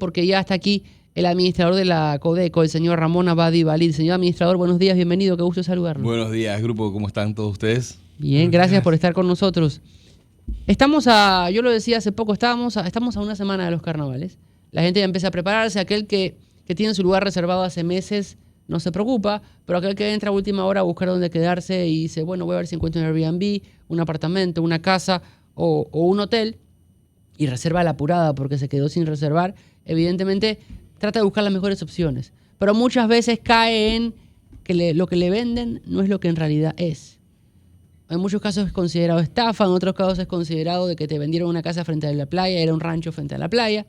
porque ya está aquí el administrador de la Codeco, el señor Ramón Abadi Valid. Señor administrador, buenos días, bienvenido, qué gusto saludarlo. Buenos días, grupo, ¿cómo están todos ustedes? Bien, gracias por estar con nosotros. Yo lo decía hace poco, estamos a una semana de los carnavales. La gente ya empieza a prepararse, aquel que tiene su lugar reservado hace meses no se preocupa, pero aquel que entra a última hora a buscar dónde quedarse y dice, bueno, voy a ver si encuentro un Airbnb, un apartamento, una casa o un hotel, y reserva a la apurada porque se quedó sin reservar, evidentemente trata de buscar las mejores opciones. Pero muchas veces cae en que lo que le venden no es lo que en realidad es. En muchos casos es considerado estafa, en otros casos es considerado de que te vendieron una casa frente a la playa, era un rancho frente a la playa.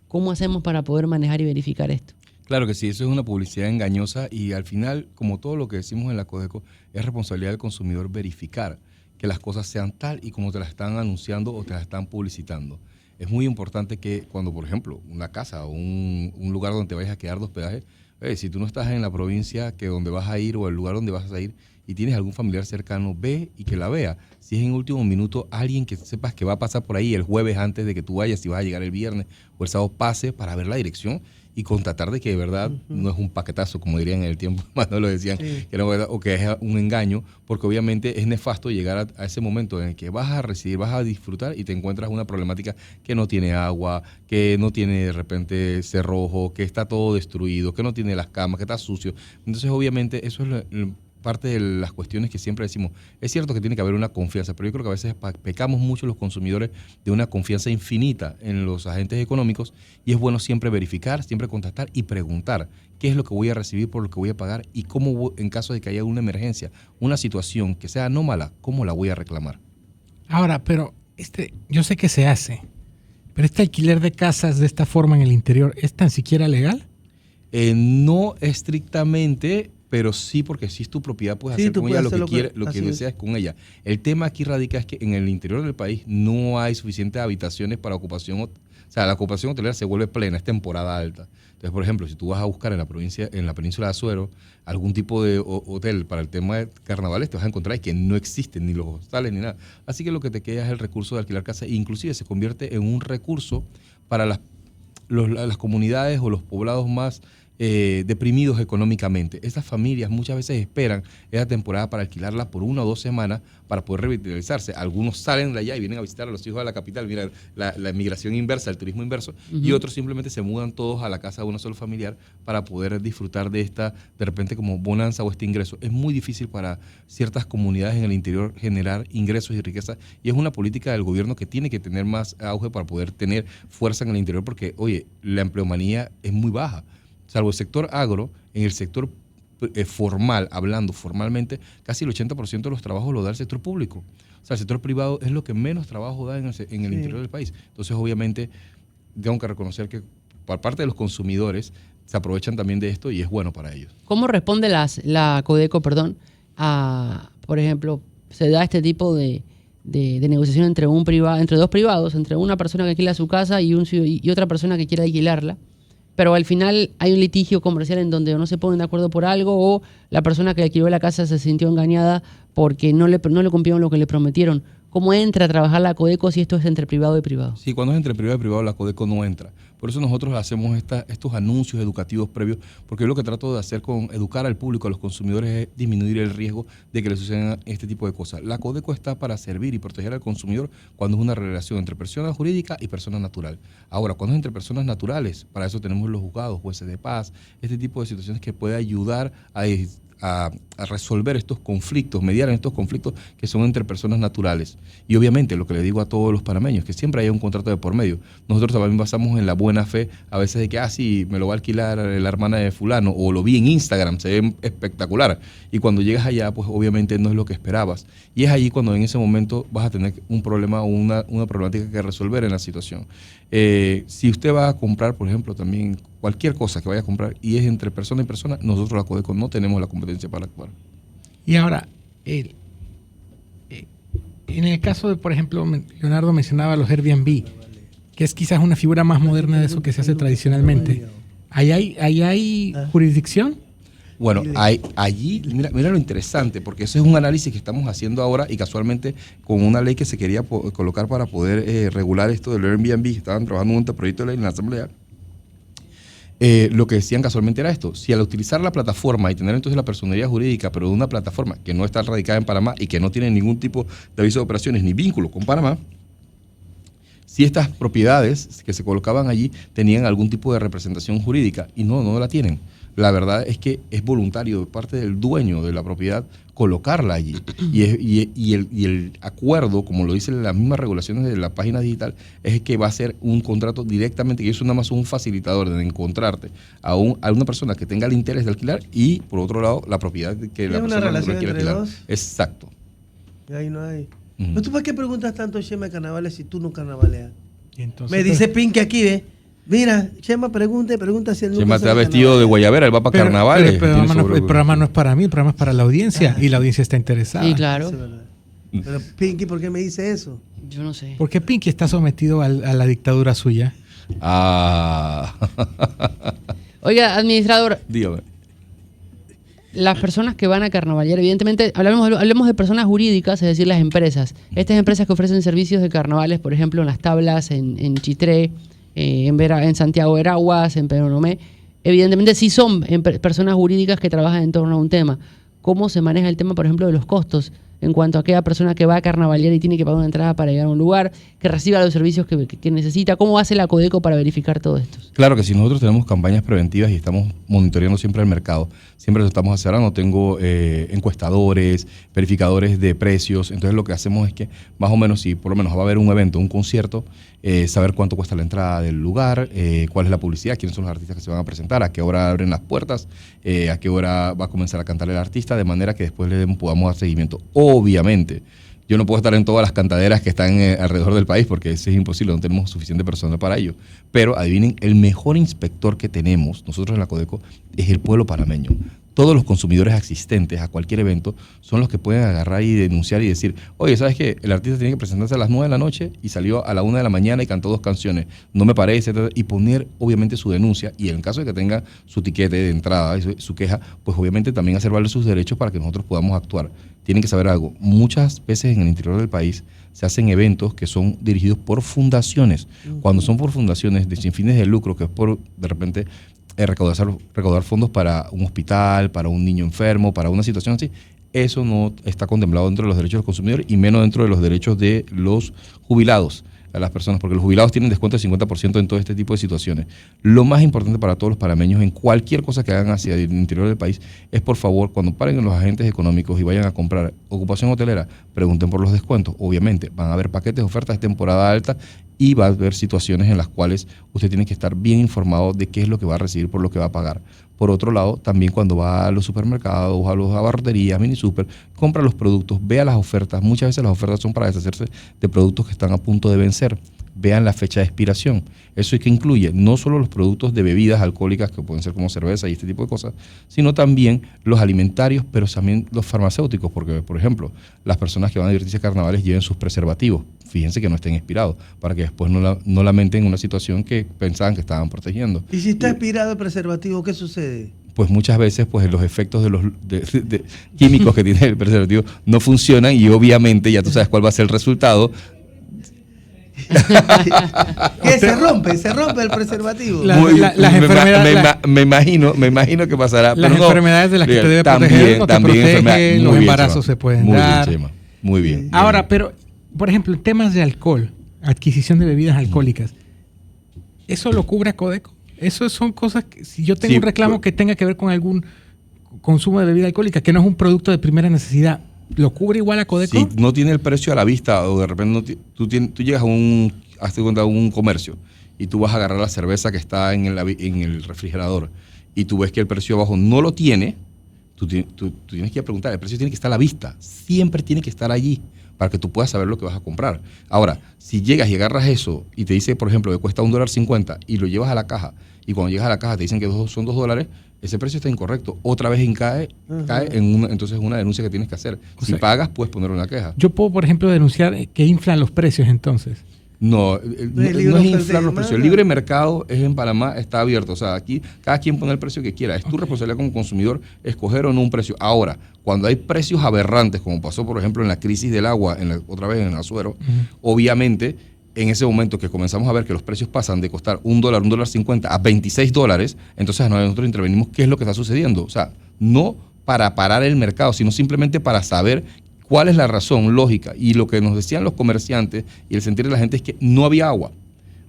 ¿Cómo hacemos para poder manejar y verificar esto? Claro que sí, eso es una publicidad engañosa y al final, como todo lo que decimos en la Codeco, es responsabilidad del consumidor verificar que las cosas sean tal y como te las están anunciando o te las están publicitando. Es muy importante que cuando, por ejemplo, una casa o un lugar donde te vayas a quedar de hospedaje, si tú no estás en la provincia que donde vas a ir o el lugar donde vas a ir y tienes algún familiar cercano, ve y que la vea. Si es en último minuto, alguien que sepas que va a pasar por ahí el jueves antes de que tú vayas, si vas a llegar el viernes o el sábado, pase para ver la dirección y constatar de que de verdad no es un paquetazo, como dirían en el tiempo, cuando lo decían, que era verdad, o que es un engaño, porque obviamente es nefasto llegar a ese momento en el que vas a recibir, vas a disfrutar y te encuentras una problemática que no tiene agua, que no tiene de repente cerrojo, que está todo destruido, que no tiene las camas, que está sucio. Entonces obviamente eso es parte de las cuestiones que siempre decimos. Es cierto que tiene que haber una confianza, pero yo creo que a veces pecamos mucho los consumidores de una confianza infinita en los agentes económicos y es bueno siempre verificar, siempre contactar y preguntar qué es lo que voy a recibir, por lo que voy a pagar y cómo, en caso de que haya una emergencia, una situación que sea anómala, cómo la voy a reclamar. Ahora, pero yo sé que se hace, pero este alquiler de casas de esta forma en el interior, ¿es tan siquiera legal? No estrictamente, pero sí, porque si es tu propiedad, puedes hacer con ella lo que quieras, lo que deseas con ella. El tema aquí radica es que en el interior del país no hay suficientes habitaciones para ocupación, o sea, la ocupación hotelera se vuelve plena, es temporada alta. Entonces, por ejemplo, si tú vas a buscar en la provincia, en la península de Azuero, algún tipo de hotel para el tema de carnavales, te vas a encontrar que no existen ni los hostales ni nada. Así que lo que te queda es el recurso de alquilar casa, e inclusive se convierte en un recurso para las comunidades o los poblados más deprimidos económicamente. Estas familias muchas veces esperan esa temporada para alquilarla por 1 o 2 semanas para poder revitalizarse. Algunos salen de allá y vienen a visitar a los hijos de la capital, mira la migración inversa, el turismo inverso, y otros simplemente se mudan todos a la casa de una sola familiar para poder disfrutar de esta, de repente como bonanza o este ingreso. Es muy difícil para ciertas comunidades en el interior generar ingresos y riqueza y es una política del gobierno que tiene que tener más auge para poder tener fuerza en el interior porque, oye, la empleomanía es muy baja. Salvo el sector agro, en el sector formal, hablando formalmente, casi el 80% de los trabajos lo da el sector público. O sea, el sector privado es lo que menos trabajo da en el interior del país. Entonces, obviamente, tengo que reconocer que por parte de los consumidores se aprovechan también de esto y es bueno para ellos. ¿Cómo responde la Codeco, por ejemplo, se da este tipo de negociación entre dos privados, entre una persona que alquila su casa y otra persona que quiere alquilarla? Pero al final hay un litigio comercial en donde no se ponen de acuerdo por algo o la persona que alquiló la casa se sintió engañada porque no le cumplieron lo que le prometieron. ¿Cómo entra a trabajar la Codeco si esto es entre privado y privado? Sí, cuando es entre privado y privado, la Codeco no entra. Por eso nosotros hacemos estos anuncios educativos previos, porque yo lo que trato de hacer con educar al público, a los consumidores, es disminuir el riesgo de que le sucedan este tipo de cosas. La Codeco está para servir y proteger al consumidor cuando es una relación entre persona jurídica y persona natural. Ahora, cuando es entre personas naturales, para eso tenemos los juzgados, jueces de paz, este tipo de situaciones que puede ayudar a resolver estos conflictos, mediar en estos conflictos que son entre personas naturales. Y obviamente lo que le digo a todos los panameños, que siempre haya un contrato de por medio. Nosotros también basamos en la buena fe, a veces de que, sí, me lo va a alquilar la hermana de fulano, o lo vi en Instagram, se ve espectacular. Y cuando llegas allá, pues obviamente no es lo que esperabas. Y es allí cuando en ese momento vas a tener un problema o una problemática que resolver en la situación. Si usted va a comprar, por ejemplo, también cualquier cosa que vaya a comprar y es entre persona y persona, nosotros la Codeco no tenemos la competencia para actuar. Y ahora, en el caso de, por ejemplo, Leonardo mencionaba los Airbnb, que es quizás una figura más moderna de eso que se hace tradicionalmente. ¿Ahí hay jurisdicción? Bueno, allí, mira lo interesante, porque eso es un análisis que estamos haciendo ahora y casualmente con una ley que se quería colocar para poder regular esto del Airbnb, estaban trabajando en un proyecto de ley en la Asamblea. lo que decían casualmente era esto: si al utilizar la plataforma y tener entonces la personería jurídica, pero de una plataforma que no está radicada en Panamá y que no tiene ningún tipo de aviso de operaciones ni vínculo con Panamá, si estas propiedades que se colocaban allí tenían algún tipo de representación jurídica, y no la tienen. La verdad es que es voluntario de parte del dueño de la propiedad colocarla allí. Y el acuerdo, como lo dicen las mismas regulaciones de la página digital, es que va a ser un contrato directamente, que eso nada más es un facilitador de encontrarte a una persona que tenga el interés de alquilar y, por otro lado, la propiedad que la persona una relación quiere entre alquilar. dos. Exacto. Y ahí no hay. ¿Pero tú para qué preguntas tanto, Chema, de carnavales si tú no carnavaleas? Y entonces, Me dice Pinky aquí, ¿ves? Mira, Chema pregunta si él Chema está vestido de guayabera, él va para carnavales. El programa no es para mí, el programa es para la audiencia y la audiencia está interesada. Sí, claro. Pero Pinky, ¿por qué me dice eso? Yo no sé. ¿Por qué Pinky está sometido a la dictadura suya? Oiga, administrador. Dígame. Las personas que van a carnavalear, evidentemente, hablemos de personas jurídicas, es decir, las empresas. Estas empresas que ofrecen servicios de carnavales, por ejemplo, en Las Tablas, en Chitré, en Santiago de Veraguas, en Peronomé, evidentemente sí son personas jurídicas que trabajan en torno a un tema. ¿Cómo se maneja el tema, por ejemplo, de los costos en cuanto a aquella persona que va a carnavalear y tiene que pagar una entrada para llegar a un lugar, que reciba los servicios que necesita? ¿Cómo hace la Codeco para verificar todo esto? Claro que sí, nosotros tenemos campañas preventivas y estamos monitoreando siempre el mercado. Siempre lo estamos asesorando. Tengo encuestadores, verificadores de precios. Entonces lo que hacemos es que más o menos, si por lo menos va a haber un evento, un concierto, saber cuánto cuesta la entrada del lugar, cuál es la publicidad, quiénes son los artistas que se van a presentar, a qué hora abren las puertas, a qué hora va a comenzar a cantar el artista, de manera que después le podamos dar seguimiento. Obviamente, yo no puedo estar en todas las cantaderas que están alrededor del país porque eso es imposible, no tenemos suficiente personal para ello. Pero adivinen, el mejor inspector que tenemos nosotros en la Codeco es el pueblo panameño. Todos los consumidores asistentes a cualquier evento son los que pueden agarrar y denunciar y decir: oye, ¿sabes qué? El artista tiene que presentarse a las 9 de la noche y salió a la 1 de la mañana y cantó 2 canciones. No me parece, etc. Y poner obviamente su denuncia, y en el caso de que tenga su tiquete de entrada, su queja, pues obviamente también hacer valer sus derechos para que nosotros podamos actuar. Tienen que saber algo: muchas veces en el interior del país se hacen eventos que son dirigidos por fundaciones. Cuando son por fundaciones sin fines de lucro, que es por, de repente, recaudar fondos para un hospital, para un niño enfermo, para una situación así, eso no está contemplado dentro de los derechos del consumidor y menos dentro de los derechos de los jubilados, a las personas, porque los jubilados tienen descuento del 50% en todo este tipo de situaciones. Lo más importante para todos los panameños en cualquier cosa que hagan hacia el interior del país es, por favor, cuando paren en los agentes económicos y vayan a comprar ocupación hotelera, pregunten por los descuentos. Obviamente van a haber paquetes, ofertas de temporada alta, y va a haber situaciones en las cuales usted tiene que estar bien informado de qué es lo que va a recibir por lo que va a pagar. Por otro lado, también cuando va a los supermercados, a las abarroterías, mini super, compra los productos, vea las ofertas. Muchas veces las ofertas son para deshacerse de productos que están a punto de vencer. Vean la fecha de expiración. Eso es que incluye no solo los productos de bebidas alcohólicas, que pueden ser como cerveza y este tipo de cosas, sino también los alimentarios, pero también los farmacéuticos, porque, por ejemplo, las personas que van a divertirse a carnavales lleven sus preservativos. Fíjense que no estén expirados, para que después no lamenten una situación que pensaban que estaban protegiendo. ¿Y si está expirado el preservativo, qué sucede? Pues muchas veces pues los efectos de los químicos que tiene el preservativo no funcionan, y obviamente ya tú sabes cuál va a ser el resultado. ¿Qué? ¿Se rompe el preservativo? Me imagino que pasará. Las enfermedades de las que te debe proteger, no te protege, los embarazos se pueden dar. Muy bien, Chema. Muy bien. Ahora, pero, por ejemplo, en temas de alcohol, adquisición de bebidas alcohólicas, ¿eso lo cubre Codeco? Eso son cosas que, si yo tengo un reclamo que tenga que ver con algún consumo de bebida alcohólica, que no es un producto de primera necesidad, ¿lo cubre igual a Codeco? Si no tiene el precio a la vista, o de repente tú llegas a un comercio y tú vas a agarrar la cerveza que está en el refrigerador y tú ves que el precio abajo no lo tiene, tú tienes que preguntar. El precio tiene que estar a la vista, siempre tiene que estar allí para que tú puedas saber lo que vas a comprar. Ahora, si llegas y agarras eso y te dice, por ejemplo, que cuesta $1.50 y lo llevas a la caja, y cuando llegas a la caja te dicen que son $2, ese precio está incorrecto. Otra vez cae entonces es una denuncia que tienes que hacer. Si pagas, puedes poner una queja. Yo puedo, por ejemplo, denunciar que inflan los precios entonces. No es inflar los precios. El libre mercado en Panamá está abierto. O sea, aquí cada quien pone el precio que quiera. Es tu responsabilidad como consumidor escoger o no un precio. Ahora, cuando hay precios aberrantes, como pasó, por ejemplo, en la crisis del agua, otra vez en el Azuero, obviamente en ese momento que comenzamos a ver que los precios pasan de costar $1, $1.50 a $26, entonces nosotros intervenimos qué es lo que está sucediendo. O sea, no para parar el mercado, sino simplemente para saber cuál es la razón lógica. Y lo que nos decían los comerciantes y el sentir de la gente es que no había agua.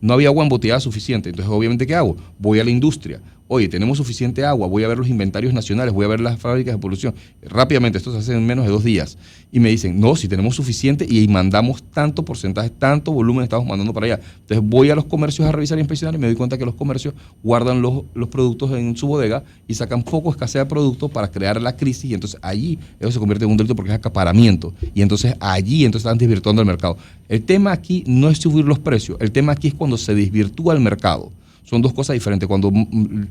No había agua embotellada suficiente. Entonces, obviamente, ¿qué hago? Voy a la industria. Oye, tenemos suficiente agua, voy a ver los inventarios nacionales, voy a ver las fábricas de producción. Rápidamente, esto se hace en menos de 2 días. Y me dicen, no, si tenemos suficiente y mandamos tanto porcentaje, tanto volumen estamos mandando para allá. Entonces voy a los comercios a revisar y inspeccionar y me doy cuenta que los comercios guardan los productos en su bodega y sacan poco escasez de productos para crear la crisis, y entonces allí eso se convierte en un delito porque es acaparamiento. Y entonces allí están desvirtuando el mercado. El tema aquí no es subir los precios, el tema aquí es cuando se desvirtúa el mercado. Son dos cosas diferentes, cuando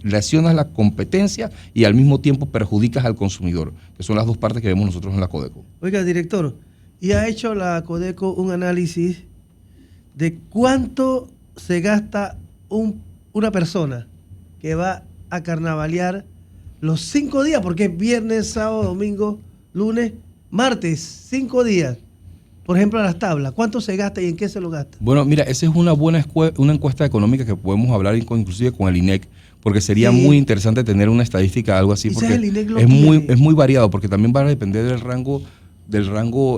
lesionas la competencia y al mismo tiempo perjudicas al consumidor, que son las dos partes que vemos nosotros en la Codeco. Oiga, director, ¿y ha hecho la Codeco un análisis de cuánto se gasta una persona que va a carnavalear los 5 días? Porque es viernes, sábado, domingo, lunes, martes, 5 días. Por ejemplo, a las tablas, ¿cuánto se gasta y en qué se lo gasta? Bueno, mira, esa es una buena una encuesta económica que podemos hablar inclusive con el INEC, porque sería muy interesante tener una estadística, algo así, porque es muy variado, porque también va a depender del rango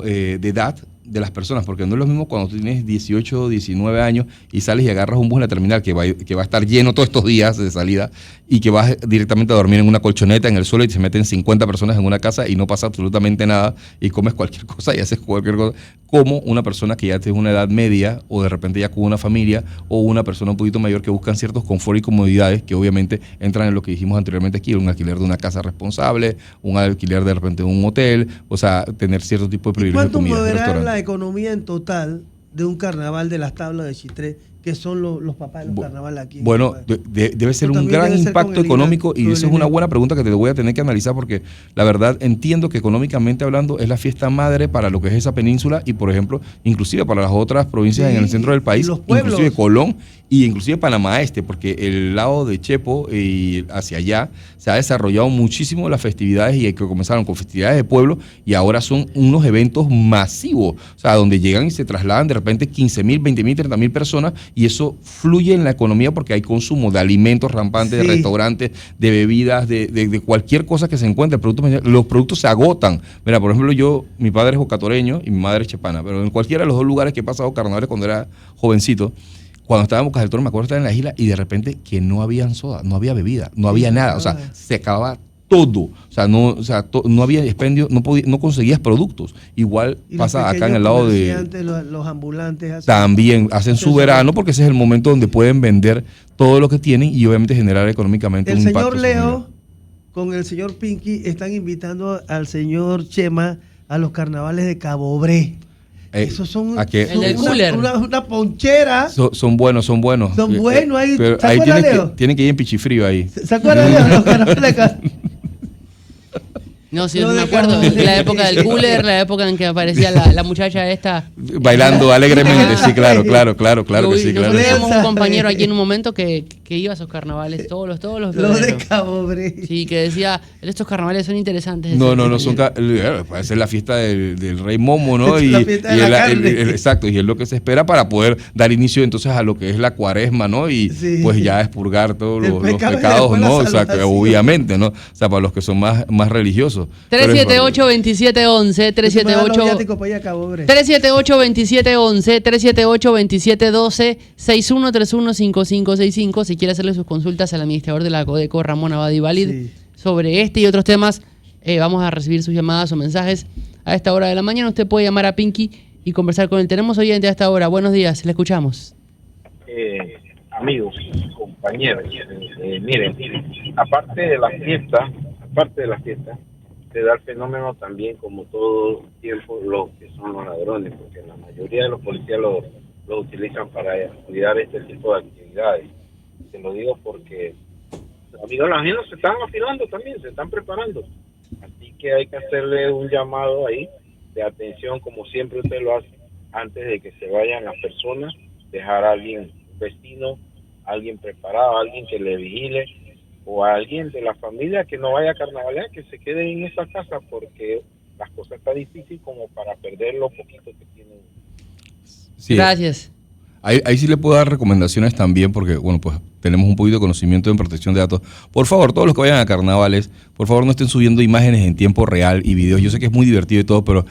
de edad de las personas, porque no es lo mismo cuando tú tienes 18, 19 años y sales y agarras un bus en la terminal que va a estar lleno todos estos días de salida y que vas directamente a dormir en una colchoneta en el suelo y se meten 50 personas en una casa y no pasa absolutamente nada y comes cualquier cosa y haces cualquier cosa, como una persona que ya tiene una edad media o de repente ya con una familia o una persona un poquito mayor que buscan ciertos confort y comodidades que obviamente entran en lo que dijimos anteriormente aquí, un alquiler de una casa responsable, un alquiler de repente de un hotel, o sea, tener cierto tipo de privilegios de comida. ¿Cuánto moverá la economía en total de un carnaval de las tablas de Chitré, que son los papás de los carnavales aquí? Bueno, debe ser un gran impacto económico y esa es una buena pregunta que te voy a tener que analizar porque la verdad entiendo que económicamente hablando es la fiesta madre para lo que es esa península y por ejemplo, inclusive para las otras provincias en el centro del país, inclusive Colón y inclusive Panamá Este, porque el lado de Chepo y hacia allá se ha desarrollado muchísimo las festividades y que comenzaron con festividades de pueblo y ahora son unos eventos masivos, o sea, donde llegan y se trasladan de repente 15,000, 20,000, 30,000 personas y eso fluye en la economía porque hay consumo de alimentos rampantes, de restaurantes, de bebidas, de cualquier cosa que se encuentre. Los productos se agotan. Mira, por ejemplo, mi padre es bocatoreño y mi madre es chepana, pero en cualquiera de los dos lugares que he pasado carnavales cuando era jovencito, cuando estaba en Bocas del Toro, me acuerdo estar en la isla y de repente que no había soda, no había bebida, no había nada, o sea, se acababa todo, no había expendio, no conseguías productos. Igual y pasa acá en el lado de los ambulantes también hacen su verano porque ese es el momento donde pueden vender todo lo que tienen y obviamente generar económicamente un impacto. El señor Leo con el señor Pinky están invitando al señor Chema a los carnavales de Cabo Bre. Esos son una ponchera. Son buenos. Son buenos ahí. Pero ahí tienen que ir en pichifrío ahí. ¿Se acuerdan de los carnavales de No, sí, me acuerdo. La época del cooler, la época en que aparecía la muchacha esta. Bailando alegremente, sí, claro que sí. Nosotros teníamos un compañero aquí en un momento que iba a esos carnavales todos los Los de Cabo Bre. Sí, que decía, estos carnavales son interesantes. No, son puede ser la fiesta del Rey Momo, ¿no? Exacto, y es lo que se espera para poder dar inicio entonces a lo que es la cuaresma, ¿no? Y pues ya expurgar todos los pecados, ¿no? O sea, que obviamente, ¿no? O sea, para los que son más religiosos. 378-2711, 378-2711, 378-2712, 6131-5565. Si quiere hacerle sus consultas al administrador de la Codeco, Ramón Abadí Valid, sobre este y otros temas, vamos a recibir sus llamadas o mensajes a esta hora de la mañana. Usted puede llamar a Pinky y conversar con él. Tenemos oyente a esta hora. Buenos días, le escuchamos. Amigos, compañeros, miren, aparte de la fiesta, se da el fenómeno también, como todo tiempo, lo que son los ladrones, porque la mayoría de los policías lo utilizan para cuidar este tipo de actividades. Te lo digo porque, amigos, la gente se están afilando también, se están preparando. Así que hay que hacerle un llamado ahí de atención, como siempre usted lo hace, antes de que se vayan las personas, dejar a alguien, un vecino, alguien preparado, alguien que le vigile, o a alguien de la familia que no vaya a carnavalear, que se quede en esa casa porque las cosas están difíciles como para perder lo poquito que tienen. Sí. Gracias. Ahí sí le puedo dar recomendaciones también porque, bueno, pues tenemos un poquito de conocimiento en protección de datos. Por favor, todos los que vayan a carnavales, por favor no estén subiendo imágenes en tiempo real y videos. Yo sé que es muy divertido y todo, pero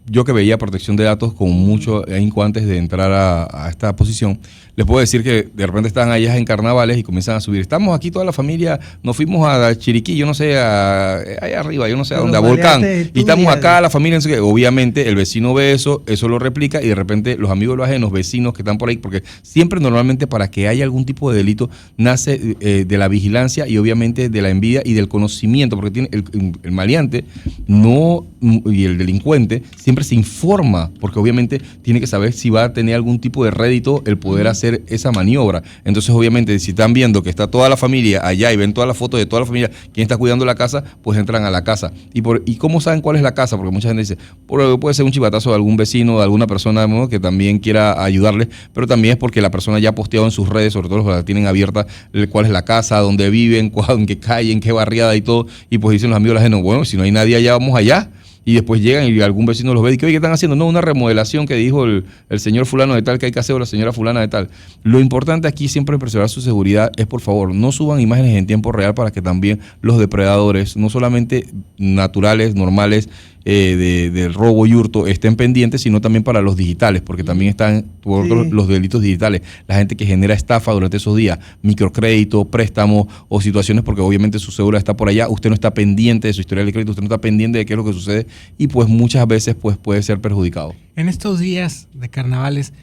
yo que veía protección de datos con mucho ahínco antes de entrar a esta posición, les puedo decir que de repente están allá en carnavales y comienzan a subir. Estamos aquí toda la familia, nos fuimos a Chiriquí, yo no sé, allá arriba, yo no sé a dónde, a Volcán. Y estamos acá, la familia, obviamente el vecino ve eso lo replica y de repente los amigos lo hacen, los vecinos que están por ahí, porque siempre normalmente para que haya algún tipo de delito nace de la vigilancia y obviamente de la envidia y del conocimiento, porque tiene el maleante y el delincuente siempre se informa, porque obviamente tiene que saber si va a tener algún tipo de rédito el poder hacer esa maniobra. Entonces obviamente si están viendo que está toda la familia allá y ven todas las fotos de toda la familia, quién está cuidando la casa, pues entran a la casa. ¿Y cómo saben cuál es la casa? Porque mucha gente dice, puede ser un chivatazo de algún vecino, de alguna persona, ¿no?, que también quiera ayudarle, pero también es porque la persona ya ha posteado en sus redes, sobre todo los que la tienen abierta, cuál es la casa, dónde viven, en qué calle, en qué barriada y todo, y pues dicen los amigos de la gente, bueno, si no hay nadie allá, vamos allá. Y después llegan y algún vecino los ve y que, oye, ¿qué están haciendo? No, una remodelación que dijo el señor fulano de tal que hay que hacer o la señora fulana de tal. Lo importante aquí siempre preservar su seguridad es, por favor, no suban imágenes en tiempo real para que también los depredadores, no solamente naturales, normales, del robo y hurto estén pendientes, sino también para los digitales, porque también están los delitos digitales. La gente que genera estafa durante esos días, microcrédito, préstamos o situaciones, porque obviamente su cédula está por allá, usted no está pendiente de su historial de crédito, usted no está pendiente de qué es lo que sucede y pues muchas veces pues puede ser perjudicado. En estos días de carnavales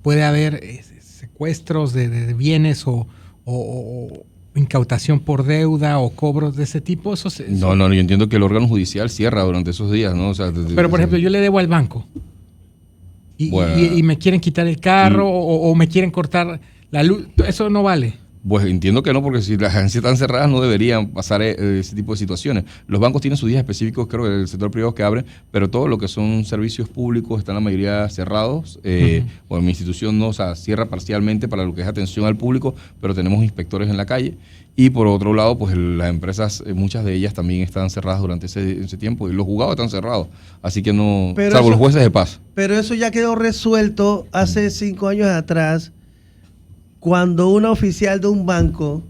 puede haber secuestros de bienes o incautación por deuda o cobros de ese tipo. No, yo entiendo que el órgano judicial cierra durante esos días, ¿no? O sea, pero, por ejemplo, yo le debo al banco y me quieren quitar el carro o me quieren cortar la luz. ¿Eso no vale? Pues entiendo que no, porque si las agencias están cerradas no deberían pasar ese tipo de situaciones. Los bancos tienen sus días específicos, creo que el sector privado que abren, pero todo lo que son servicios públicos están la mayoría cerrados. Bueno, mi institución no, o sea, cierra parcialmente para lo que es atención al público, pero tenemos inspectores en la calle. Y por otro lado, pues las empresas, muchas de ellas también están cerradas durante ese tiempo y los juzgados están cerrados. Así que no, pero salvo los jueces de paz. Pero eso ya quedó resuelto hace 5 años atrás, cuando una oficial de un banco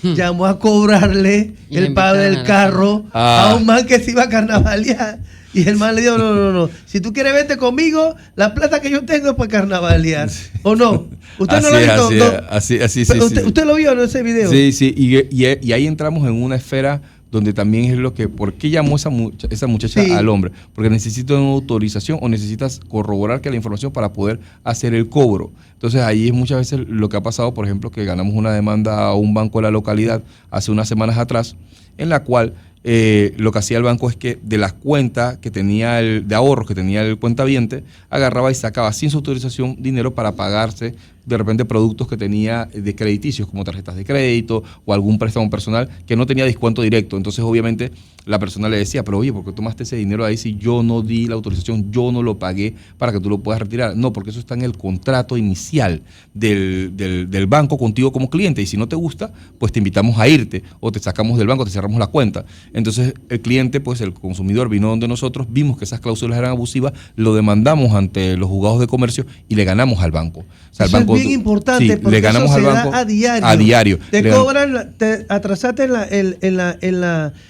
llamó a cobrarle el pago del carro a un man que se iba a carnavalear. Y el man le dijo, no. Si tú quieres verte conmigo, la plata que yo tengo es para carnavalear. ¿O no? ¿Usted no lo ha visto? Así, ¿Usted lo vio en ese video? Sí. Y ahí entramos en una esfera donde también es lo que, ¿por qué llamó esa muchacha al hombre? Porque necesita una autorización o necesitas corroborar que la información para poder hacer el cobro. Entonces ahí es muchas veces lo que ha pasado, por ejemplo, que ganamos una demanda a un banco de la localidad hace unas semanas atrás, en la cual lo que hacía el banco es que de las cuentas que tenía de ahorros que tenía el cuentaviente, agarraba y sacaba sin su autorización dinero para pagarse de repente productos que tenía de crediticios, como tarjetas de crédito o algún préstamo personal que no tenía descuento directo. Entonces obviamente la persona le decía, pero oye, ¿por qué tomaste ese dinero ahí si yo no di la autorización, yo no lo pagué para que tú lo puedas retirar? No, porque eso está en el contrato inicial del banco contigo como cliente, y si no te gusta, pues te invitamos a irte o te sacamos del banco, te cerramos la cuenta. Entonces el cliente, pues el consumidor vino donde nosotros, vimos que esas cláusulas eran abusivas, lo demandamos ante los juzgados de comercio y le ganamos al banco. O sea, el banco, es bien importante, sí, porque le ganamos eso al se banco da a diario. Te cobran, te atrasaste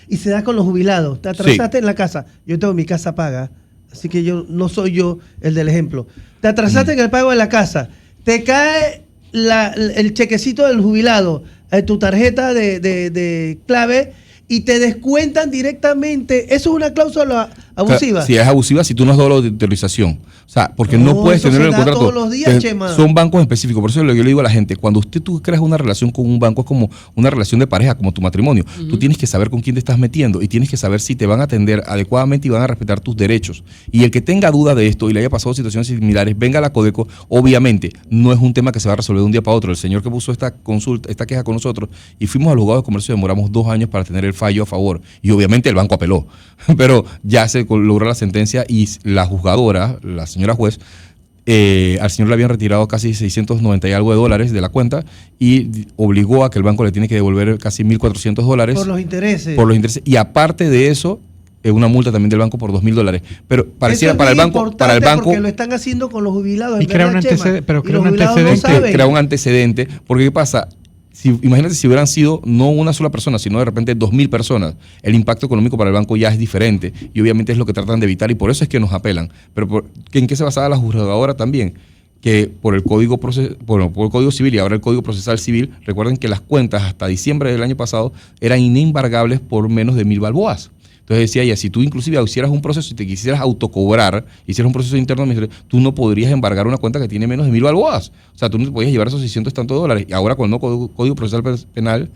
y se da con los jubilados. Te atrasaste en la casa. Yo tengo mi casa paga, así que yo no soy yo el del ejemplo. Te atrasaste en el pago de la casa. Te cae el chequecito del jubilado, tu tarjeta de clave, y te descuentan directamente. Eso es una cláusula abusiva. O sea, si es abusiva, si tú no has dado la autorización. O sea, porque no puedes tener el contrato. Todos los días, Chema. Son bancos específicos. Por eso yo le digo a la gente, cuando tú creas una relación con un banco, es como una relación de pareja, como tu matrimonio. Tú tienes que saber con quién te estás metiendo y tienes que saber si te van a atender adecuadamente y van a respetar tus derechos. Y el que tenga duda de esto y le haya pasado situaciones similares, venga a la Codeco. Obviamente, no es un tema que se va a resolver de un día para otro. El señor que puso esta queja con nosotros, y fuimos al juzgado de comercio, demoramos 2 años para tener el fallo a favor. Y obviamente el banco apeló. Pero ya se logró la sentencia y la juzgadora, la señora juez, al señor le habían retirado casi 690 y algo de dólares de la cuenta y obligó a que el banco le tiene que devolver casi $1,400. Por los intereses. Y aparte de eso, una multa también del banco por $2,000. Pero pareciera para el banco, porque lo están haciendo con los jubilados. Y crea un antecedente, crea un antecedente, porque ¿qué pasa? Imagínate si hubieran sido no una sola persona, sino de repente 2,000 personas. El impacto económico para el banco ya es diferente y obviamente es lo que tratan de evitar y por eso es que nos apelan. Pero ¿en qué se basaba la juzgadora también? Que por el Código Civil y ahora el Código Procesal Civil, recuerden que las cuentas hasta diciembre del año pasado eran inembargables por menos de 1,000 balboas. Entonces decía ella, si tú inclusive hicieras un proceso y te quisieras autocobrar, hicieras un proceso interno administrativo, tú no podrías embargar una cuenta que tiene menos de 1,000 balboas. O sea, tú no te podías llevar esos 600 tantos dólares. Y ahora con el nuevo Código Procesal Penal,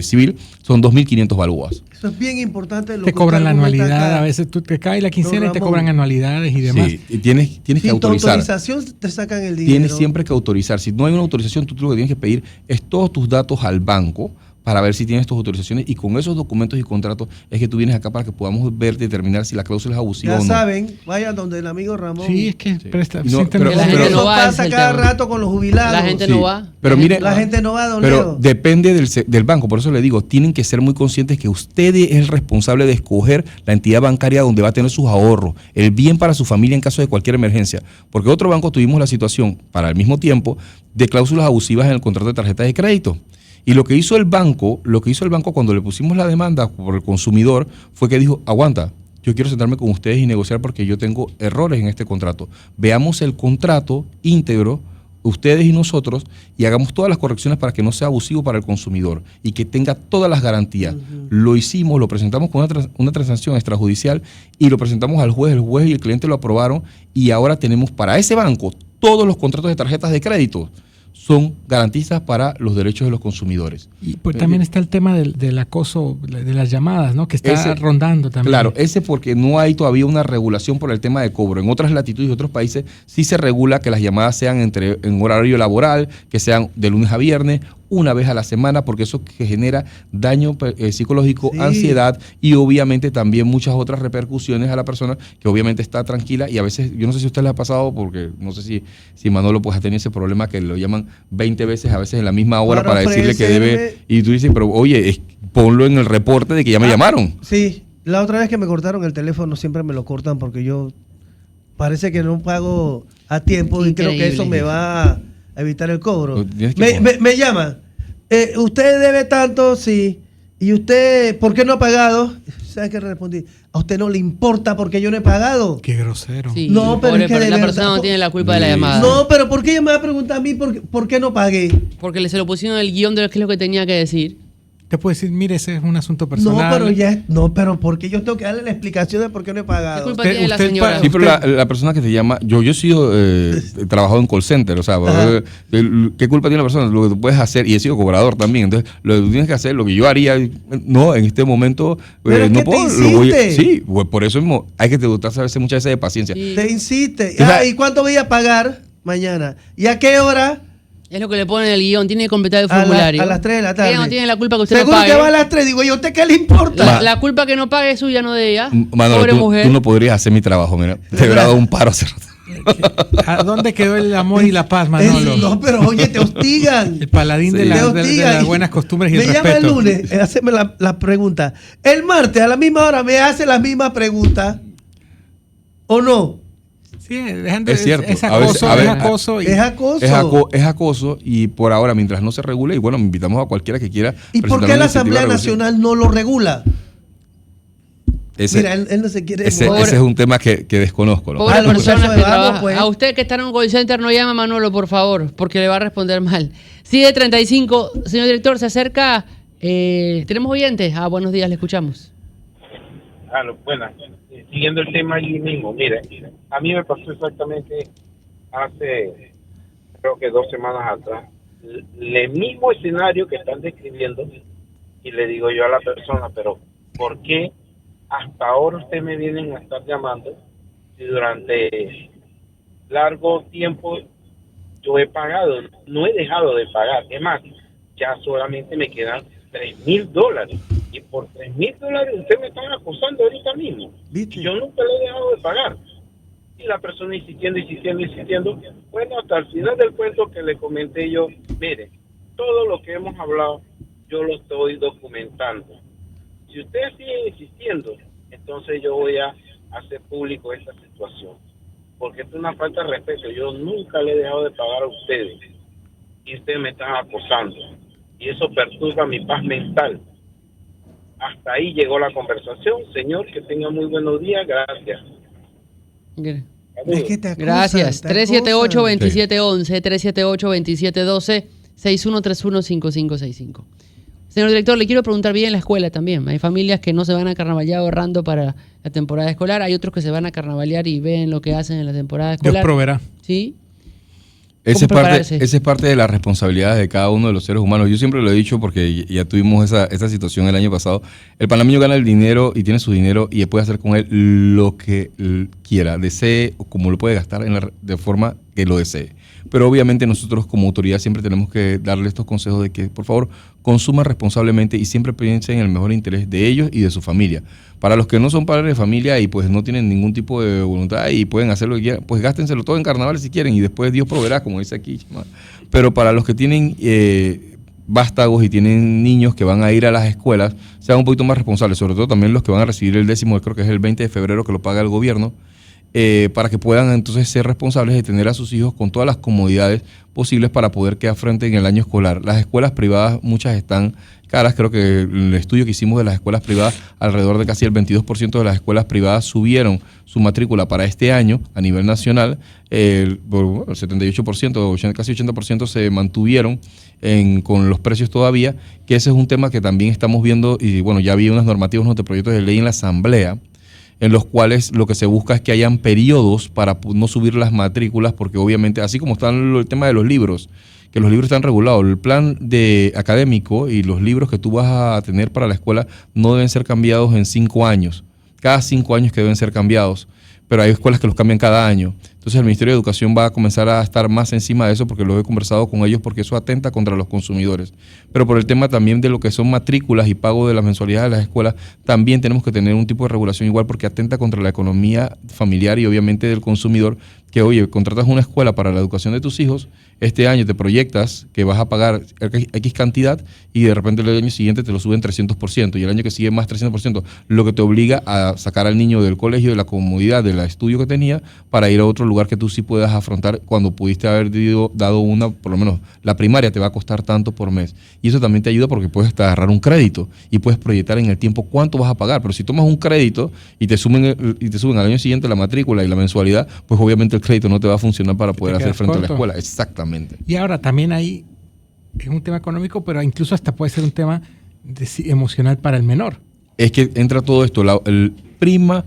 Civil, son 2,500 balboas. Eso es bien importante. Te cobran la anualidad, a veces tú te caes la quincena y te cobran anualidades y demás. Sí, y tienes que autorizar. Sin autorización te sacan el dinero. Tienes siempre que autorizar. Si no hay una autorización, tú lo que tienes que pedir es todos tus datos al banco para ver si tienes tus autorizaciones y con esos documentos y contratos es que tú vienes acá para que podamos ver, determinar si la cláusula es abusiva o no. Ya saben, vayan donde el amigo Ramón. Sí, es que presta. Pero la gente no va. Pasa cada rato con los jubilados. La gente no va. Pero mire, la gente no va, don Pero Leo. depende del banco, por eso le digo, tienen que ser muy conscientes que usted es el responsable de escoger la entidad bancaria donde va a tener sus ahorros, el bien para su familia en caso de cualquier emergencia. Porque otro banco tuvimos la situación, para el mismo tiempo, de cláusulas abusivas en el contrato de tarjetas de crédito. Y lo que hizo el banco cuando le pusimos la demanda por el consumidor fue que dijo, aguanta, yo quiero sentarme con ustedes y negociar porque yo tengo errores en este contrato. Veamos el contrato íntegro, ustedes y nosotros, y hagamos todas las correcciones para que no sea abusivo para el consumidor y que tenga todas las garantías. Lo hicimos, lo presentamos con una transacción extrajudicial y lo presentamos al juez, el juez y el cliente lo aprobaron y ahora tenemos para ese banco todos los contratos de tarjetas de crédito. Son garantistas para los derechos de los consumidores. Y pues también está el tema del acoso de las llamadas, ¿no? Que está rondando también. Claro, ese porque no hay todavía una regulación por el tema de cobro. En otras latitudes y otros países sí se regula que las llamadas sean en horario laboral, que sean de lunes a viernes, una vez a la semana, porque eso que genera daño psicológico, ansiedad y obviamente también muchas otras repercusiones a la persona que obviamente está tranquila y a veces, yo no sé si a usted le ha pasado, porque no sé si Manolo pues ha tenido ese problema que lo llaman 20 veces a veces en la misma hora para decirle que debe, y tú dices, pero oye, ponlo en el reporte de que ya me llamaron. Sí, la otra vez que me cortaron el teléfono siempre me lo cortan porque yo parece que no pago a tiempo. Increíble. Y creo que eso me va a evitar el cobro. Me llama. Usted debe tanto, sí. ¿Y usted por qué no ha pagado? ¿Sabes qué respondí? A usted no le importa porque yo no he pagado. Qué grosero. Sí, no, pero es que la persona no tiene la culpa de la llamada. No, pero ¿por qué ella me va a preguntar a mí por qué no pagué? Porque se lo pusieron en el guión de qué es lo que tenía que decir. Te puede decir, mire, ese es un asunto personal. Pero porque yo tengo que darle la explicación de por qué no he pagado. ¿Qué culpa tiene la señora? Sí, pero la persona que te llama, yo he sido trabajado en call center, o sea, ¿qué culpa tiene la persona? Lo que tú puedes hacer, y he sido cobrador también, entonces lo que tú tienes que hacer, lo que yo haría, no, en este momento pero no es que puedo. Sí, pues por eso mismo hay que dotarse a veces muchas veces de paciencia. Sí. Te insiste. ¿Y cuánto voy a pagar mañana? ¿Y a qué hora? Es lo que le ponen en el guión, tiene que completar el formulario. A las 3 de la tarde. Ella no tiene la culpa que usted Seguro no pague. que va a las 3, digo, ¿y a usted qué le importa? La culpa que no pague es suya, no de ella. Manolo, pobre mujer. Tú no podrías hacer mi trabajo, mira. Te hubiera dado un paro hace rato. ¿A dónde quedó el amor y la paz, Manolo? No, pero oye, te hostigan. El paladín de las buenas costumbres y el respeto. Me llama el lunes, hacerme la pregunta. El martes, a la misma hora, me hace las mismas preguntas. ¿O no? Sí, es cierto. Es acoso, es acoso. Y por ahora, mientras no se regule, y bueno, invitamos a cualquiera que quiera. ¿Y por qué la Asamblea Nacional no lo regula? Mira, él no se quiere. Ese es un tema que desconozco. Pobre persona que trabaja. Pues. A usted que está en un call center no llame a Manolo, por favor, porque le va a responder mal. Sigue 35. Señor director, se acerca. ¿Tenemos oyentes? Buenos días, le escuchamos. Buenas. Siguiendo el tema allí mismo, mire, a mí me pasó exactamente hace, creo que 2 semanas atrás, el mismo escenario que están describiendo, y le digo yo a la persona, pero ¿por qué hasta ahora ustedes me vienen a estar llamando si durante largo tiempo yo he pagado, no he dejado de pagar? Es más, ya solamente me quedan $3,000 y por $3,000 ustedes me están acusando ahorita mismo. ¿Viste? Yo nunca le he dejado de pagar. Y la persona insistiendo. Bueno, hasta el final del cuento que le comenté yo, mire, todo lo que hemos hablado yo lo estoy documentando. Si ustedes siguen insistiendo, entonces yo voy a hacer público esta situación, porque es una falta de respeto. Yo nunca le he dejado de pagar a ustedes y ustedes me están acosando y eso perturba mi paz mental. Hasta ahí llegó la conversación. Señor, que tenga muy buenos días. Gracias. Es que te acusan, Gracias. te 378-2711, 378-2712, 6131-5565. Señor director, le quiero preguntar bien en la escuela también. Hay familias que no se van a carnavalear ahorrando para la temporada escolar. Hay otros que se van a carnavalear y ven lo que hacen en la temporada escolar. Dios proveerá. ¿Sí? Esa es parte de la responsabilidad de cada uno de los seres humanos. Yo siempre lo he dicho porque ya tuvimos esa situación el año pasado. El panameño gana el dinero y tiene su dinero y puede hacer con él lo que quiera, desee o como lo puede gastar de forma que lo desee. Pero obviamente nosotros como autoridad siempre tenemos que darle estos consejos de que por favor consuman responsablemente y siempre piensen en el mejor interés de ellos y de su familia. Para los que no son padres de familia y pues no tienen ningún tipo de voluntad y pueden hacer lo que quieran, pues gástenselo todo en carnaval si quieren y después Dios proveerá, como dice aquí. Pero para los que tienen vástagos y tienen niños que van a ir a las escuelas, sean un poquito más responsables, sobre todo también los que van a recibir el 10º, creo que es el 20 de febrero que lo paga el gobierno, para que puedan entonces ser responsables de tener a sus hijos con todas las comodidades posibles para poder que afronten el año escolar. Las escuelas privadas, muchas están caras. Creo que el estudio que hicimos de las escuelas privadas, alrededor de casi el 22% de las escuelas privadas subieron su matrícula para este año a nivel nacional. El 78%, casi 80% se mantuvieron con los precios todavía, que ese es un tema que también estamos viendo y bueno, ya había unas normativas, unos proyectos de ley en la Asamblea, en los cuales lo que se busca es que hayan periodos para no subir las matrículas, porque obviamente, así como está el tema de los libros, que los libros están regulados, el plan académico y los libros que tú vas a tener para la escuela no deben ser cambiados en 5 años, cada 5 años que deben ser cambiados, pero hay escuelas que los cambian cada año. Entonces el Ministerio de Educación va a comenzar a estar más encima de eso porque lo he conversado con ellos porque eso atenta contra los consumidores. Pero por el tema también de lo que son matrículas y pago de las mensualidades de las escuelas, también tenemos que tener un tipo de regulación igual porque atenta contra la economía familiar y obviamente del consumidor, que oye, contratas una escuela para la educación de tus hijos, este año te proyectas que vas a pagar X cantidad y de repente el año siguiente te lo suben 300% y el año que sigue más 300%, lo que te obliga a sacar al niño del colegio, de la comodidad, del estudio que tenía, para ir a otro lugar que tú sí puedas afrontar cuando pudiste haber dado una, por lo menos la primaria te va a costar tanto por mes. Y eso también te ayuda porque puedes hasta agarrar un crédito y puedes proyectar en el tiempo cuánto vas a pagar. Pero si tomas un crédito y te suben al año siguiente la matrícula y la mensualidad, pues obviamente el crédito no te va a funcionar para poder hacer frente a la escuela. Exactamente. Y ahora también ahí es un tema económico, pero incluso hasta puede ser un tema emocional para el menor. Es que entra todo esto, prima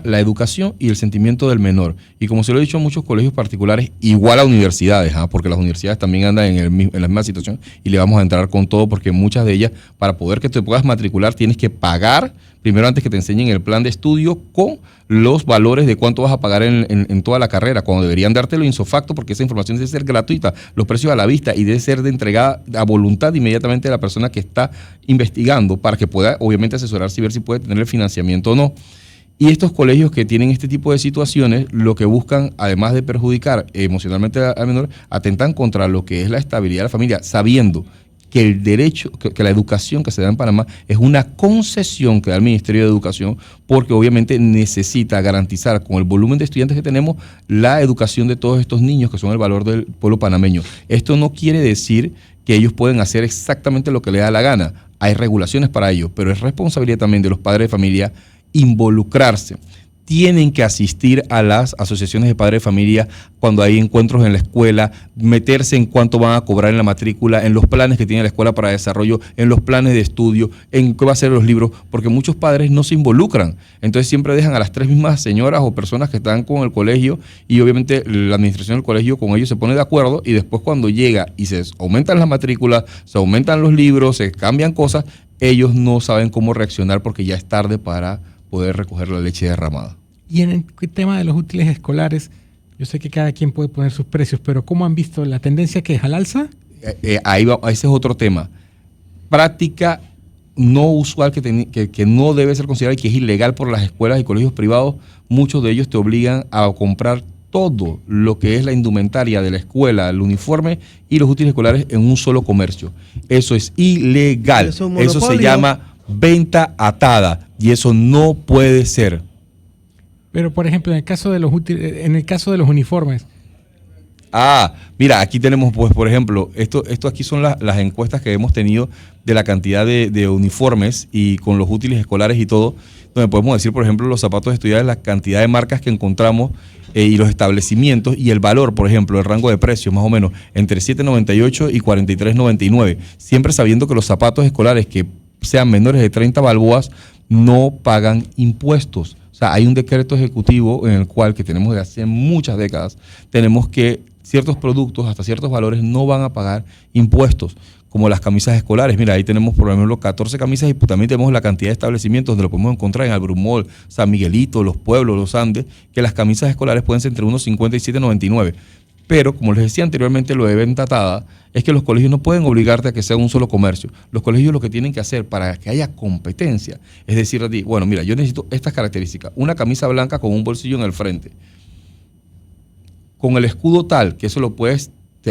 la educación y el sentimiento del menor. Y como se lo he dicho a muchos colegios particulares, igual a universidades, porque las universidades también andan en la misma situación y le vamos a entrar con todo porque muchas de ellas, para poder que te puedas matricular, tienes que pagar primero antes que te enseñen el plan de estudio con los valores de cuánto vas a pagar en toda la carrera, cuando deberían dártelo insofacto porque esa información debe ser gratuita, los precios a la vista y debe ser entregada a voluntad inmediatamente de la persona que está investigando para que pueda obviamente asesorarse y ver si puede tener el financiamiento o no. Y estos colegios que tienen este tipo de situaciones, lo que buscan, además de perjudicar emocionalmente al menor, atentan contra lo que es la estabilidad de la familia, sabiendo que el derecho, que la educación que se da en Panamá es una concesión que da el Ministerio de Educación, porque obviamente necesita garantizar con el volumen de estudiantes que tenemos la educación de todos estos niños que son el valor del pueblo panameño. Esto no quiere decir que ellos pueden hacer exactamente lo que les da la gana. Hay regulaciones para ello, pero es responsabilidad también de los padres de familia involucrarse. Tienen que asistir a las asociaciones de padres de familia cuando hay encuentros en la escuela, meterse en cuánto van a cobrar en la matrícula, en los planes que tiene la escuela para desarrollo, en los planes de estudio, en qué va a ser los libros, porque muchos padres no se involucran. Entonces siempre dejan a las 3 mismas señoras o personas que están con el colegio y obviamente la administración del colegio con ellos se pone de acuerdo y después cuando llega y se aumentan las matrículas, se aumentan los libros, se cambian cosas, ellos no saben cómo reaccionar porque ya es tarde para poder recoger la leche derramada. Y en el tema de los útiles escolares, yo sé que cada quien puede poner sus precios, pero ¿cómo han visto la tendencia que es al alza? Ahí va, ese es otro tema. Práctica no usual que no debe ser considerada y que es ilegal por las escuelas y colegios privados. Muchos de ellos te obligan a comprar todo lo que es la indumentaria de la escuela, el uniforme y los útiles escolares en un solo comercio. Eso es ilegal. Eso se llama venta atada. Y eso no puede ser. Pero, por ejemplo, en el caso de los uniformes. Mira, aquí tenemos, pues, por ejemplo, esto aquí son las encuestas que hemos tenido de la cantidad de uniformes y con los útiles escolares y todo, donde podemos decir, por ejemplo, los zapatos estudiantes, la cantidad de marcas que encontramos y los establecimientos y el valor, por ejemplo, el rango de precios, más o menos, entre $7.98 y $43.99, siempre sabiendo que los zapatos escolares que sean menores de 30 balboas no pagan impuestos. O sea, hay un decreto ejecutivo en el cual, que tenemos desde hace muchas décadas, tenemos que ciertos productos, hasta ciertos valores, no van a pagar impuestos, como las camisas escolares. Mira, ahí tenemos, por ejemplo, 14 camisas y también tenemos la cantidad de establecimientos donde lo podemos encontrar en Albrumol, San Miguelito, Los Pueblos, Los Andes, que las camisas escolares pueden ser entre unos 50 y $7.99. Pero, como les decía anteriormente, lo de venta atada es que los colegios no pueden obligarte a que sea un solo comercio. Los colegios lo que tienen que hacer para que haya competencia es decir a ti, bueno, mira, yo necesito estas características. Una camisa blanca con un bolsillo en el frente, con el escudo tal, que eso lo puedes,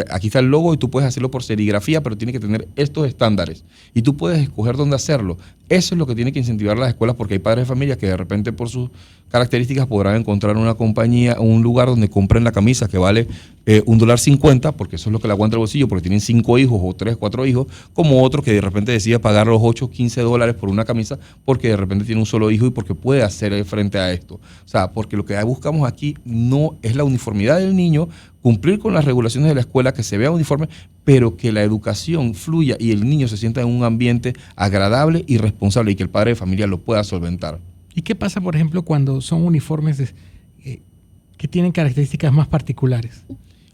aquí está el logo y tú puedes hacerlo por serigrafía, pero tiene que tener estos estándares. Y tú puedes escoger dónde hacerlo. Eso es lo que tiene que incentivar las escuelas, porque hay padres de familia que de repente por sus características podrán encontrar una compañía o un lugar donde compren la camisa que vale $1.50, porque eso es lo que le aguanta el bolsillo, porque tienen 5 hijos o 3, 4 hijos, como otro que de repente decide pagar los $8, $15 por una camisa porque de repente tiene un solo hijo y porque puede hacer frente a esto. O sea, porque lo que buscamos aquí no es la uniformidad del niño, cumplir con las regulaciones de la escuela, que se vea uniforme, pero que la educación fluya y el niño se sienta en un ambiente agradable y responsable y que el padre de familia lo pueda solventar. ¿Y qué pasa, por ejemplo, cuando son uniformes que tienen características más particulares?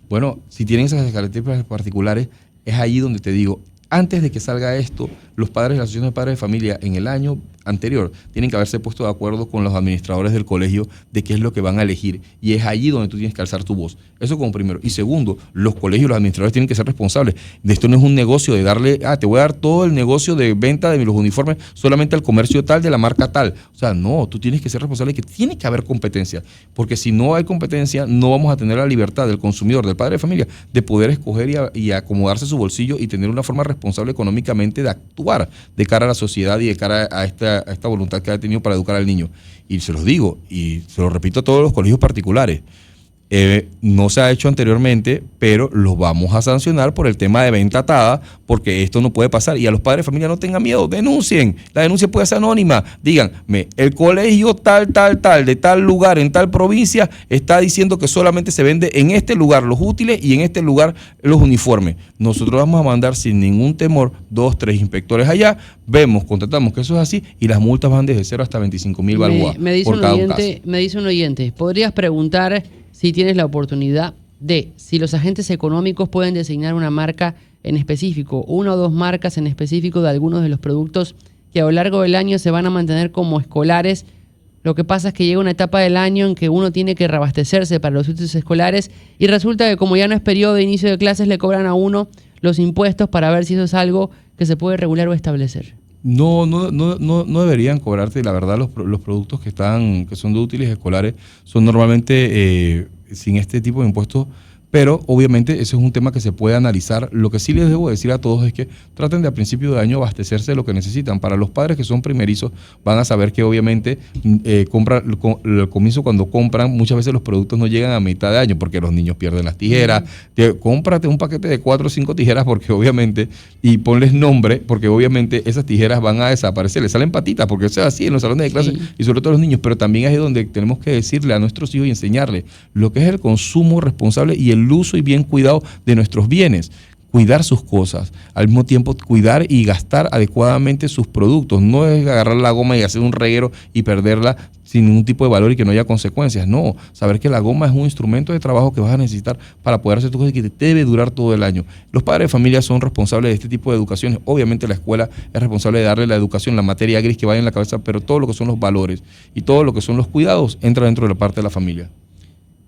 Bueno, si tienen esas características particulares, es allí donde te digo, antes de que salga esto, los padres de la Asociación de Padres de Familia en el año anterior tienen que haberse puesto de acuerdo con los administradores del colegio de qué es lo que van a elegir. Y es allí donde tú tienes que alzar tu voz. Eso como primero. Y segundo, los colegios, los administradores tienen que ser responsables. De esto no es un negocio de darle, te voy a dar todo el negocio de venta de los uniformes solamente al comercio tal, de la marca tal. O sea, no, tú tienes que ser responsable, que tiene que haber competencia. Porque si no hay competencia, no vamos a tener la libertad del consumidor, del padre de familia, de poder escoger y acomodarse su bolsillo y tener una forma responsable económicamente de actuar de cara a la sociedad y de cara a esta voluntad que ha tenido para educar al niño. Y se los digo, y se lo repito a todos los colegios particulares, no se ha hecho anteriormente, pero los vamos a sancionar por el tema de venta atada, porque esto no puede pasar. Y a los padres de familia no tengan miedo, denuncien. La denuncia puede ser anónima. Díganme, el colegio tal, de tal lugar, en tal provincia, está diciendo que solamente se vende en este lugar los útiles y en este lugar los uniformes. Nosotros vamos a mandar sin ningún temor 2, 3 inspectores allá, vemos, contratamos que eso es así y las multas van desde 0 hasta 25.000 balboas por cada caso. Me dice un oyente, ¿podrías preguntar si tienes la oportunidad de si los agentes económicos pueden designar una marca en específico, 1 o 2 marcas en específico de algunos de los productos que a lo largo del año se van a mantener como escolares? Lo que pasa es que llega una etapa del año en que uno tiene que reabastecerse para los útiles escolares y resulta que como ya no es periodo de inicio de clases, le cobran a uno los impuestos para ver si eso es algo que se puede regular o establecer. No deberían cobrarte. La verdad, los productos que son de útiles escolares son normalmente sin este tipo de impuestos, pero obviamente eso es un tema que se puede analizar. Lo que sí les debo decir a todos es que traten de a principio de año abastecerse de lo que necesitan. Para los padres que son primerizos van a saber que obviamente al comienzo cuando compran muchas veces los productos no llegan a mitad de año porque los niños pierden las tijeras. Cómprate un paquete de 4 o 5 tijeras porque obviamente, y ponles nombre, porque obviamente esas tijeras van a desaparecer, les salen patitas porque eso es así en los salones de clase y sobre todo los niños, pero también es donde tenemos que decirle a nuestros hijos y enseñarles lo que es el consumo responsable y el uso y bien cuidado de nuestros bienes. Cuidar sus cosas, al mismo tiempo cuidar y gastar adecuadamente sus productos. No es agarrar la goma y hacer un reguero y perderla sin ningún tipo de valor y que no haya consecuencias. No, saber que la goma es un instrumento de trabajo que vas a necesitar para poder hacer tus cosas y que te debe durar todo el año. Los padres de familia son responsables de este tipo de educación. Obviamente la escuela es responsable de darle la educación, la materia gris que vaya en la cabeza, pero todo lo que son los valores y todo lo que son los cuidados entra dentro de la parte de la familia.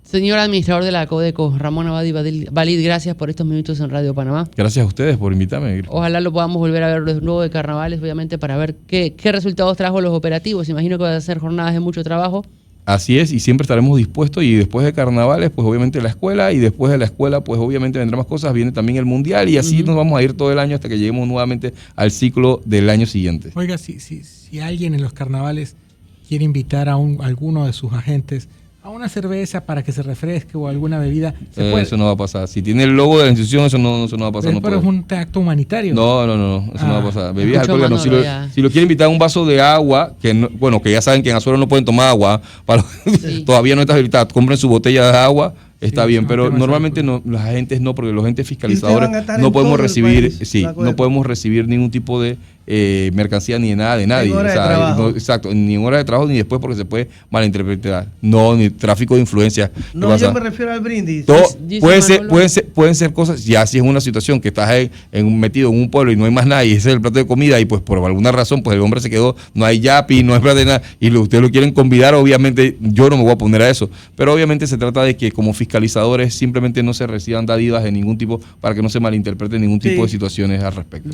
Señor administrador de la Codeco, Ramón Abadí Valid, gracias por estos minutos en Radio Panamá. Gracias a ustedes por invitarme. Ojalá lo podamos volver a ver de nuevo de carnavales, obviamente, para ver qué resultados trajo los operativos. Imagino que van a ser jornadas de mucho trabajo, Así es, y siempre estaremos dispuestos, y después de carnavales, pues obviamente la escuela, y después de la escuela, pues obviamente vendrán más cosas, viene también el mundial, y así nos vamos a ir todo el año hasta que lleguemos nuevamente al ciclo del año siguiente. Oiga, si alguien en los carnavales quiere invitar a alguno de sus agentes a una cerveza para que se refresque o alguna bebida, ¿se puede? Eso no va a pasar. Si tiene el logo de la institución, eso no va a pasar. Pero es un acto humanitario. No, eso no va a pasar. Bebidas Escucho alcohólicas, no. Si lo quiere invitar a un vaso de agua, que ya saben que en Azuero no pueden tomar agua, todavía no está habilitado, compren su botella de agua. Está bien, pero normalmente los agentes no, porque los agentes fiscalizadores no podemos recibir ningún tipo de mercancía ni de nada de nadie. Exacto, ni en hora de trabajo ni después, porque se puede malinterpretar. No, ni tráfico de influencia. No, yo me refiero al brindis. Pueden ser cosas, ya si es una situación que estás metido en un pueblo y no hay más nada y ese es el plato de comida y pues por alguna razón pues el hombre se quedó, no hay yapi, no hay plato de nada y ustedes lo quieren convidar, obviamente yo no me voy a poner a eso, pero obviamente se trata de que como fiscalizadores simplemente no se reciban dádivas de ningún tipo para que no se malinterpreten ningún tipo de situaciones al respecto.